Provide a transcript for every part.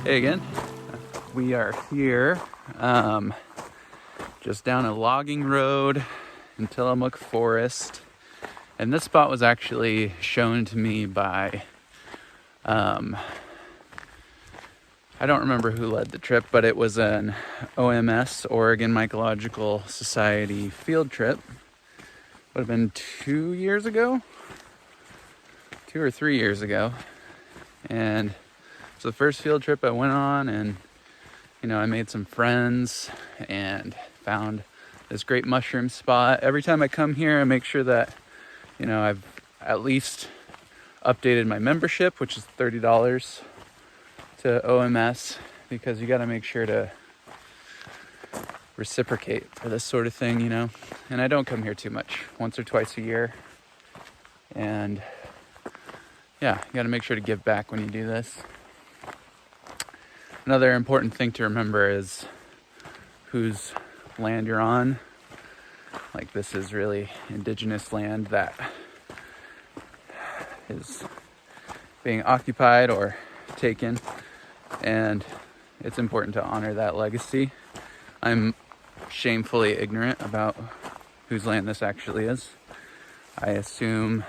Hey again. We are here just down a logging road in Tillamook Forest. And this spot was actually shown to me by, I don't remember who led the trip, but it was an OMS, Oregon Mycological Society field trip. Would have been 2 years ago, 2 or 3 years ago. And it's the first field trip I went on, and I made some friends and found this great mushroom spot. Every time I come here, I make sure that, I've at least updated my membership, which is $30 to OMS, because you got to make sure to reciprocate for this sort of thing, And I don't come here too much, once or twice a year. And yeah, you got to make sure to give back when you do this. Another important thing to remember is whose land you're on. Like, this is really indigenous land that is being occupied or taken, and it's important to honor that legacy. I'm shamefully ignorant about whose land this actually is. I assume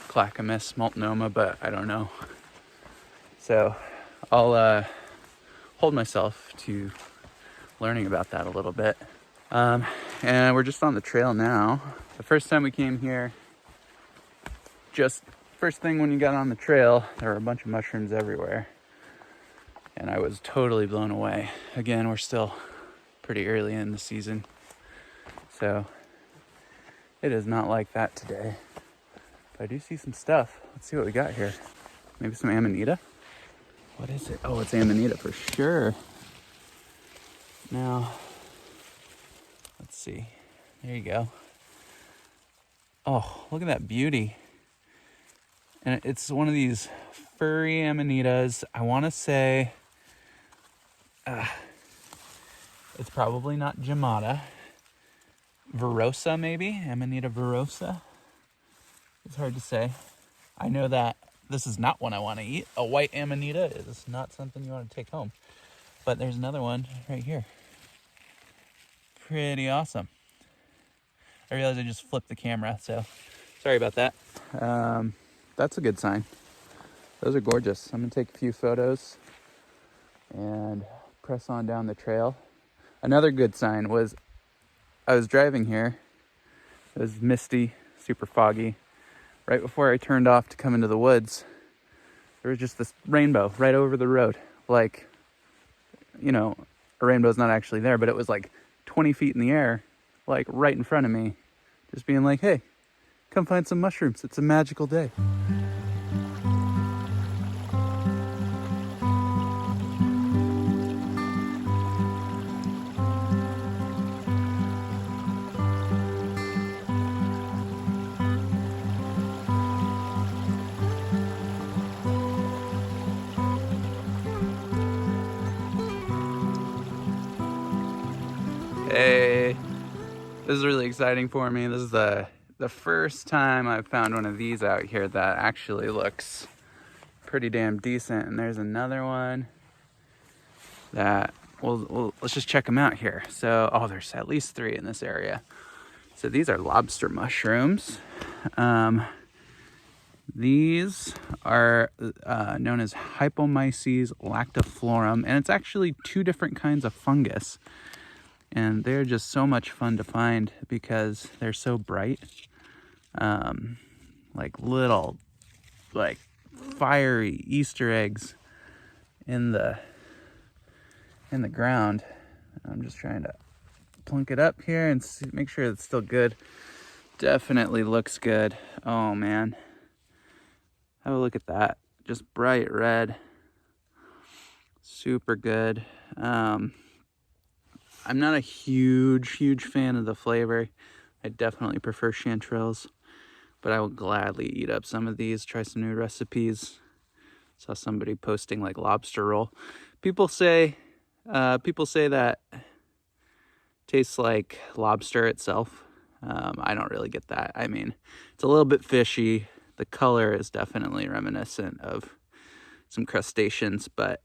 Clackamas, Multnomah, but I don't know. So I'll hold myself to learning about that a little bit. And we're just on the trail now. The first time we came here, just first thing when you got on the trail, there were a bunch of mushrooms everywhere. And I was totally blown away. Again, we're still pretty early in the season, so it is not like that today. But I do see some stuff. Let's see what we got here. Maybe some amanita? What is it? Oh, it's amanita for sure. Now, let's see. There you go. Oh, look at that beauty. And it's one of these furry amanitas. I want to say it's probably not Jamata. Verosa, maybe? Amanita verosa? It's hard to say. I know that this is not one I want to eat. A white amanita is not something you want to take home. But there's another one right here. Pretty awesome. I realized I just flipped the camera, so sorry about that. That's a good sign. Those are gorgeous. I'm gonna take a few photos and press on down the trail. Another good sign was I was driving here. It was misty, super foggy. Right before I turned off to come into the woods, there was just this rainbow right over the road. Like, a rainbow's not actually there, but it was like 20 feet in the air, like right in front of me, just being like, hey, come find some mushrooms. It's a magical day. Hey, this is really exciting for me. This is the first time I've found one of these out here that actually looks pretty damn decent. And there's another one that let's just check them out here. So, there's at least 3 in this area. So these are lobster mushrooms. These are known as Hypomyces lactiflorum, and it's actually 2 different kinds of fungus. And they're just so much fun to find because they're so bright. Like little, fiery Easter eggs in the ground. I'm just trying to plunk it up here and make sure it's still good. Definitely looks good. Oh man. Have a look at that. Just bright red. Super good. I'm not a huge fan of the flavor. I definitely prefer chanterelles, but I will gladly eat up some of these, try some new recipes. Saw somebody posting like lobster roll. People say that tastes like lobster itself. I don't really get that. I mean, it's a little bit fishy. The color is definitely reminiscent of some crustaceans, but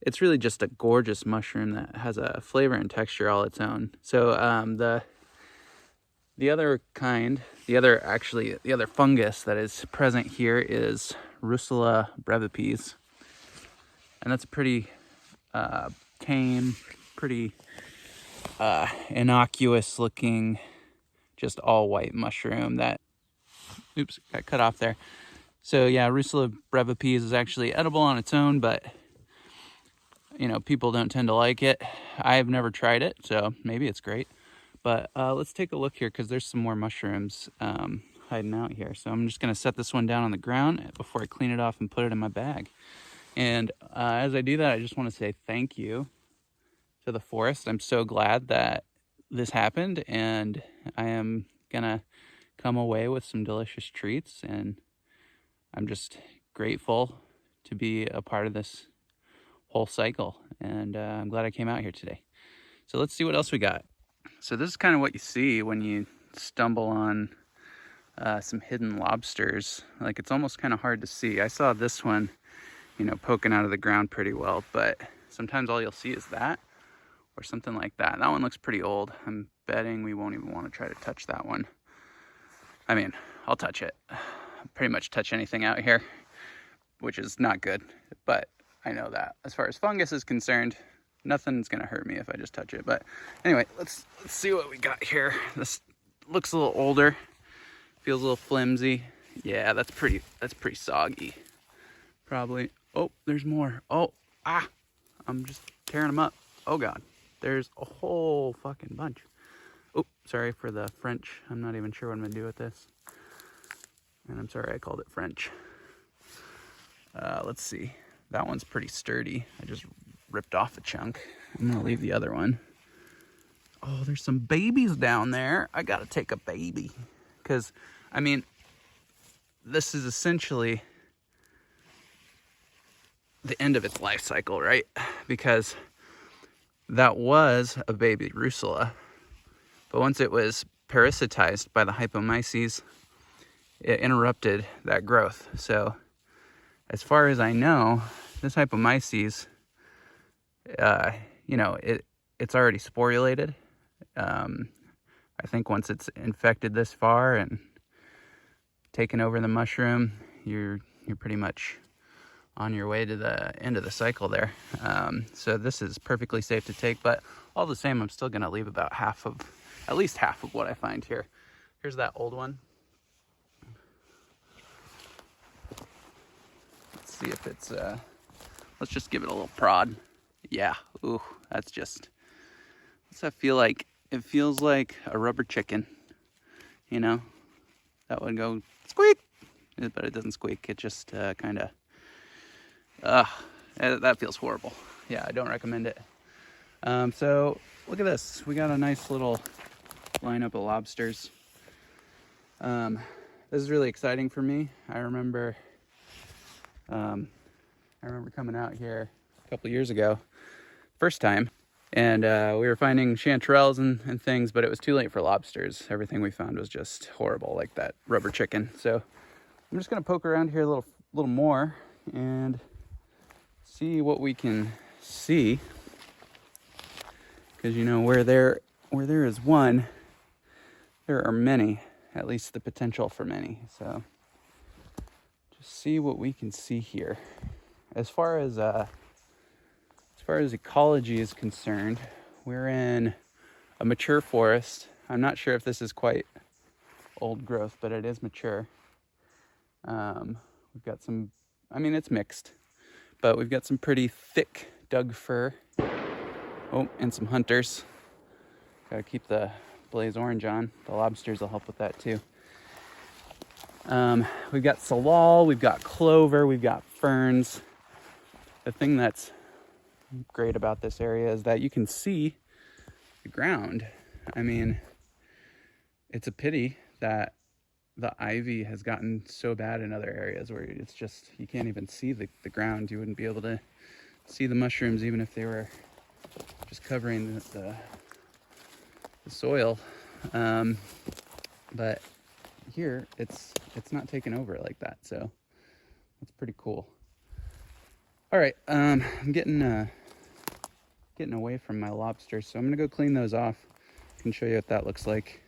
it's really just a gorgeous mushroom that has a flavor and texture all its own. So the other kind, the other fungus that is present here is Russula breviipes. And that's a pretty tame, pretty innocuous looking, just all white mushroom that, oops, got cut off there. So yeah, Russula breviipes is actually edible on its own, but you know, people don't tend to like it. I've never tried it, so maybe it's great. But let's take a look here, because there's some more mushrooms hiding out here. So I'm just gonna set this one down on the ground before I clean it off and put it in my bag. And as I do that, I just want to say thank you to the forest. I'm so glad that this happened, and I am gonna come away with some delicious treats, and I'm just grateful to be a part of this whole cycle, and I'm glad I came out here today. So let's see what else we got. So this is kind of what you see when you stumble on some hidden lobsters. Like, it's almost kind of hard to see. I saw this one, you know, poking out of the ground pretty well, but sometimes all you'll see is that or something like that. That one looks pretty old. I'm betting we won't even want to try to touch that one. I mean, I'll touch it. I'll pretty much touch anything out here, which is not good, but I know that as far as fungus is concerned, nothing's gonna hurt me if I just touch it. But anyway, let's see what we got here. This looks a little older, feels a little flimsy. Yeah, that's pretty soggy. Probably. Oh, there's more. Oh, I'm just tearing them up. Oh God, there's a whole fucking bunch. Oh, sorry for the French. I'm not even sure what I'm gonna do with this. And I'm sorry I called it French. Let's see. That one's pretty sturdy. I just ripped off a chunk. I'm gonna leave the other one. Oh, there's some babies down there. I gotta take a baby. Because, I mean, this is essentially the end of its life cycle, right? Because that was a baby Russula. But once it was parasitized by the hypomyces, it interrupted that growth. So, as far as I know, this hypomyces, you know, it's already sporulated. I think once it's infected this far and taken over the mushroom, you're pretty much on your way to the end of the cycle there. So this is perfectly safe to take, but all the same, I'm still gonna leave about at least half of what I find here. Here's that old one. Let's see if it's, let's just give it a little prod. Yeah, ooh, that's just, what's that feel like? It feels like a rubber chicken, you know? That would go squeak, but it doesn't squeak. It just kind of, that feels horrible. Yeah, I don't recommend it. So look at this. We got a nice little lineup of lobsters. This is really exciting for me. I remember coming out here a couple years ago, first time, and we were finding chanterelles and things, but it was too late for lobsters. Everything we found was just horrible, like that rubber chicken. So I'm just gonna poke around here a little more and see what we can see, because you know, where there is one, there are many, at least the potential for many. So just see what we can see here. As far as ecology is concerned, we're in a mature forest. I'm not sure if this is quite old growth, but it is mature. We've got some, I mean, it's mixed, but we've got some pretty thick Doug fir. Oh, and some hunters. Gotta keep the blaze orange on. The lobsters will help with that too. We've got salal, we've got clover, we've got ferns. The thing that's great about this area is that you can see the ground. I mean, it's a pity that the ivy has gotten so bad in other areas where it's just, you can't even see the ground. You wouldn't be able to see the mushrooms even if they were just covering the soil. But here it's not taken over like that, so that's pretty cool. All right, I'm getting away from my lobsters, so I'm gonna go clean those off. I can show you what that looks like.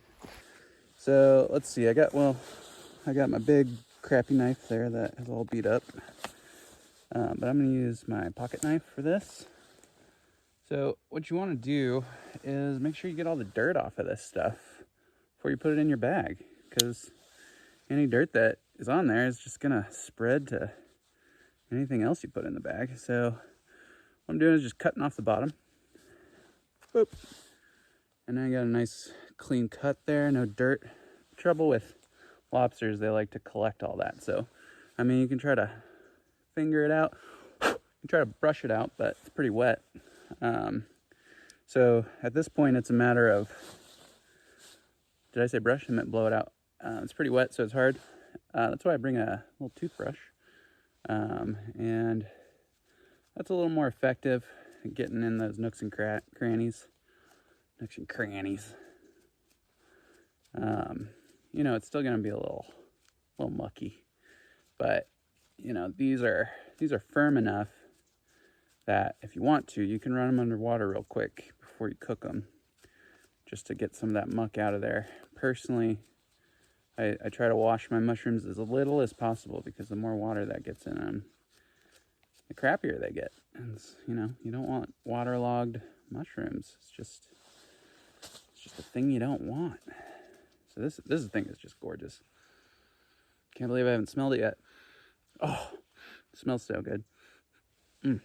So let's see, I got my big crappy knife there that is all beat up, but I'm gonna use my pocket knife for this. So what you want to do is make sure you get all the dirt off of this stuff before you put it in your bag, because any dirt that is on there is just gonna spread to anything else you put in the bag. So what I'm doing is just cutting off the bottom. Boop. And I got a nice clean cut there, no dirt. Trouble with lobsters, they like to collect all that. So, I mean, you can try to finger it out, you can try to brush it out, but it's pretty wet. So at this point, it's a matter of, did I say brush? I meant blow it out. It's pretty wet, so it's hard. That's why I bring a little toothbrush. And that's a little more effective at getting in those nooks and crannies. Nooks and crannies. You know, it's still gonna be a little mucky, but you know, these are firm enough that if you want to, you can run them underwater real quick before you cook them, just to get some of that muck out of there. Personally, I try to wash my mushrooms as little as possible, because the more water that gets in them, the crappier they get. And you know, you don't want waterlogged mushrooms. It's just a thing you don't want. So this thing is just gorgeous. Can't believe I haven't smelled it yet. Oh, it smells so good. I'm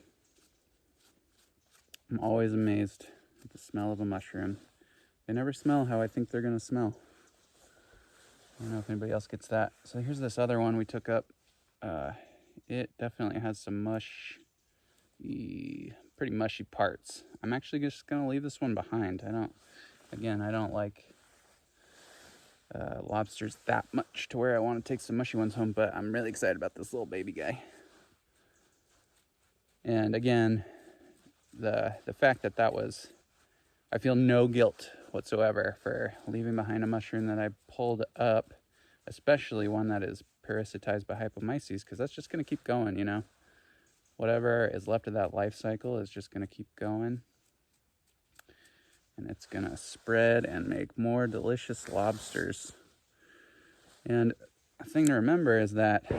always amazed at the smell of a mushroom. They never smell how I think they're gonna smell. I don't know if anybody else gets that. So here's this other one we took up. It definitely has some pretty mushy parts. I'm actually just gonna leave this one behind. I don't like lobsters that much to where I want to take some mushy ones home, but I'm really excited about this little baby guy. And again, the fact that was, I feel no guilt whatsoever for leaving behind a mushroom that I pulled up, especially one that is parasitized by hypomyces, because that's just going to keep going, you know. Whatever is left of that life cycle is just going to keep going. And it's going to spread and make more delicious lobsters. And a thing to remember is that,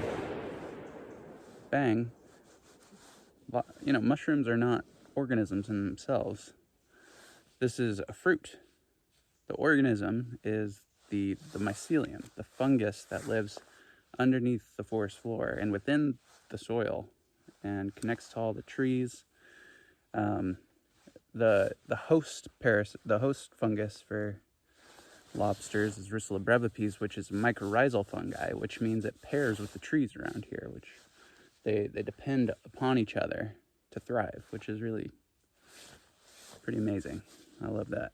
bang, you know, mushrooms are not organisms in themselves. This is a fruit. The organism is the mycelium, the fungus that lives underneath the forest floor and within the soil and connects to all the trees. The host fungus for lobsters is Russula brevipes, which is mycorrhizal fungi, which means it pairs with the trees around here, which they depend upon each other to thrive, which is really pretty amazing. I love that.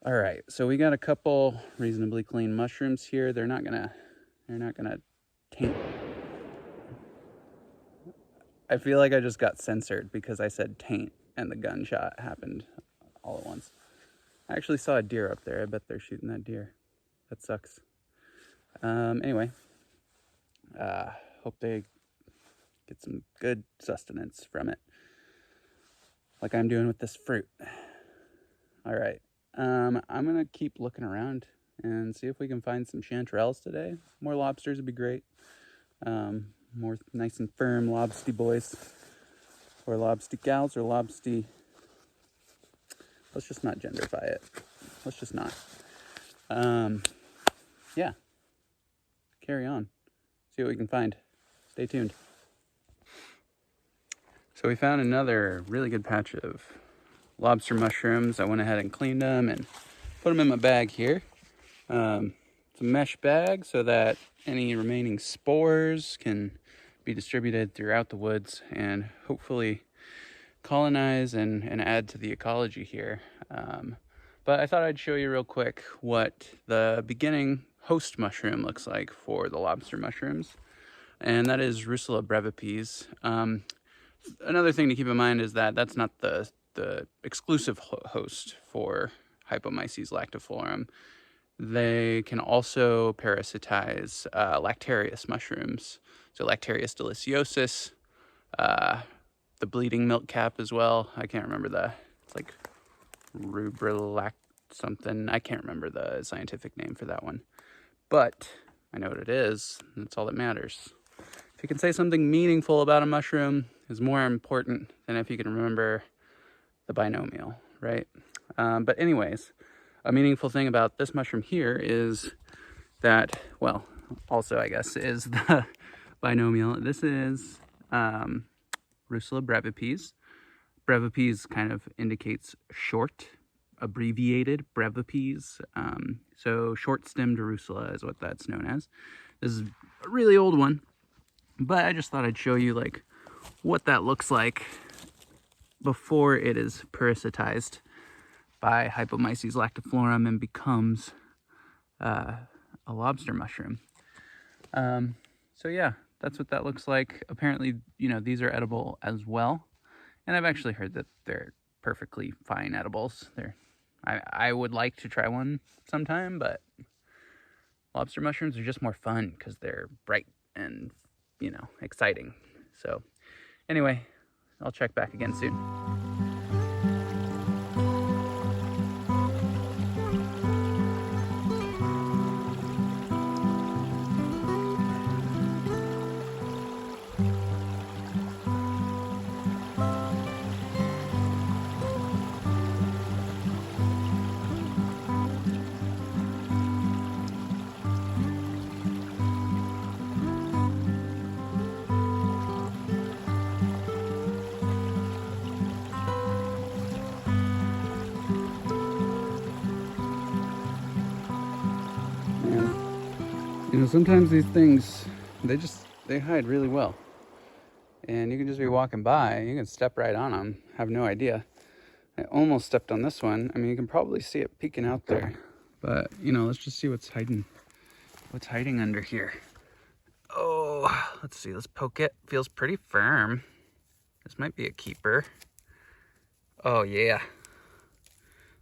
All right, so we got a couple reasonably clean mushrooms here. They're not gonna taint. I feel like I just got censored because I said taint and the gunshot happened all at once. I actually saw a deer up there. I bet they're shooting that deer. That sucks. Anyway, hope they get some good sustenance from it, like I'm doing with this fruit. All right, I'm gonna keep looking around and see if we can find some chanterelles today. More lobsters would be great. More nice and firm lobsty boys, or lobsty gals, or lobsty. Let's just not genderify it. Let's just not. Yeah. Carry on. See what we can find. Stay tuned. So we found another really good patch of lobster mushrooms. I went ahead and cleaned them and put them in my bag here. It's a mesh bag so that any remaining spores can be distributed throughout the woods and hopefully colonize and add to the ecology here. But I thought I'd show you real quick what the beginning host mushroom looks like for the lobster mushrooms, and that is Russula brevipes. Another thing to keep in mind is that that's not the exclusive host for Hypomyces lactiflorum. They can also parasitize lactarius mushrooms. So Lactarius deliciosus, the bleeding milk cap as well. I can't remember it's like rubrilac something. I can't remember the scientific name for that one. But I know what it is, and that's all that matters. If you can say something meaningful about a mushroom is more important than if you can remember the binomial, right? But anyways, a meaningful thing about this mushroom here is that, well, also I guess is the binomial. This is Russula breviipes. Breviipes kind of indicates short, abbreviated breviipes. So short-stemmed Russula is what that's known as. This is a really old one, but I just thought I'd show you like what that looks like before it is parasitized by Hypomyces lactiflorum and becomes a lobster mushroom. So yeah, that's what that looks like. Apparently, you know, these are edible as well. And I've actually heard that they're perfectly fine edibles. I would like to try one sometime, but lobster mushrooms are just more fun because they're bright and, you know, exciting. So anyway, I'll check back again soon. You know, sometimes these things, they hide really well. And you can just be walking by, you can step right on them, have no idea. I almost stepped on this one. I mean, you can probably see it peeking out there. But, you know, let's just see what's hiding under here. Oh, let's see, let's poke it. Feels pretty firm. This might be a keeper. Oh, yeah.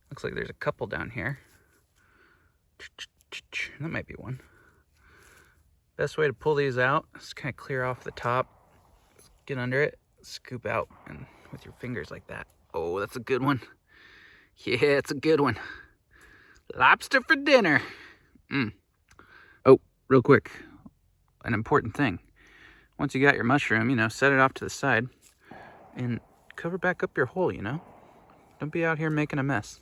Looks like there's a couple down here. That might be one. Best way to pull these out is kind of clear off the top, get under it, scoop out, and with your fingers like that. Oh, that's a good one. Yeah, it's a good one. Lobster for dinner. Oh, real quick, an important thing. Once you got your mushroom, you know, set it off to the side and cover back up your hole, you know? Don't be out here making a mess.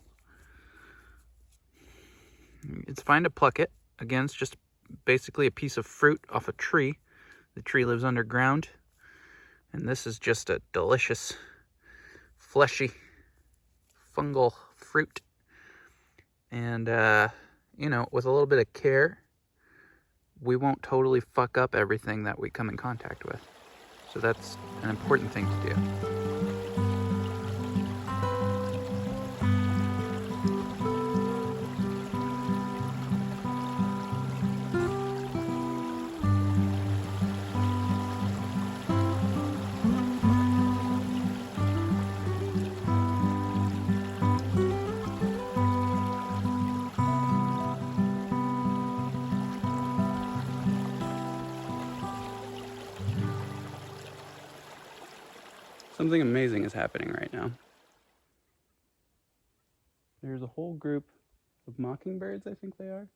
It's fine to pluck it. Again, it's just basically a piece of fruit off a tree. The tree lives underground. And this is just a delicious, fleshy, fungal fruit. And, you know, with a little bit of care, we won't totally fuck up everything that we come in contact with. So that's an important thing to do. Something amazing is happening right now. There's a whole group of mockingbirds, I think they are.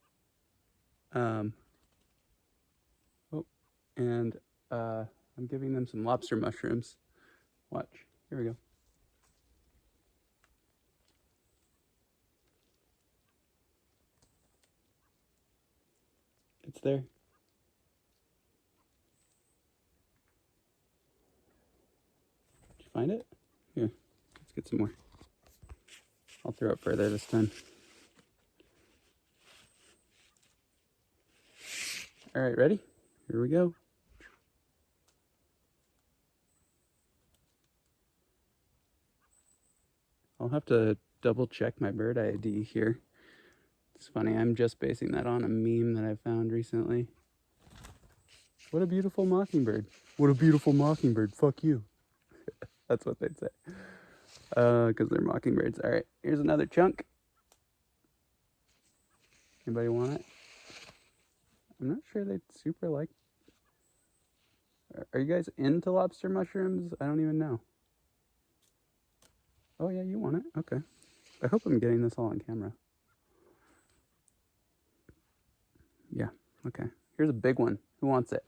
I'm giving them some lobster mushrooms. Watch, here we go. It's there. Did you find it? Here, let's get some more. I'll throw it further this time. All right, ready? Here we go. I'll have to double check my bird ID here. It's funny, I'm just basing that on a meme that I found recently. What a beautiful mockingbird. What a beautiful mockingbird. Fuck you. That's what they'd say. Because they're mockingbirds. All right, here's another chunk. Anybody want it? I'm not sure they'd super like. Are you guys into lobster mushrooms? I don't even know. Oh yeah, you want it? Okay. I hope I'm getting this all on camera. Yeah, okay. Here's a big one. Who wants it?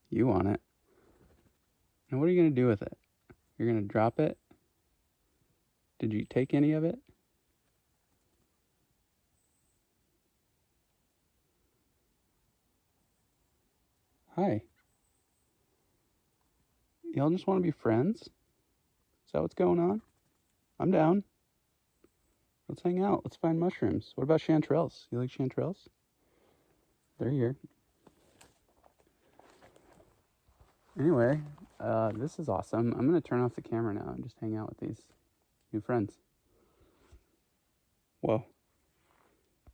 You want it. And what are you going to do with it? You're going to drop it? Did you take any of it? Hi. Y'all just want to be friends? Is that what's going on? I'm down. Let's hang out. Let's find mushrooms. What about chanterelles? You like chanterelles? They're here. Anyway, this is awesome. I'm going to turn off the camera now and just hang out with these new friends. Whoa.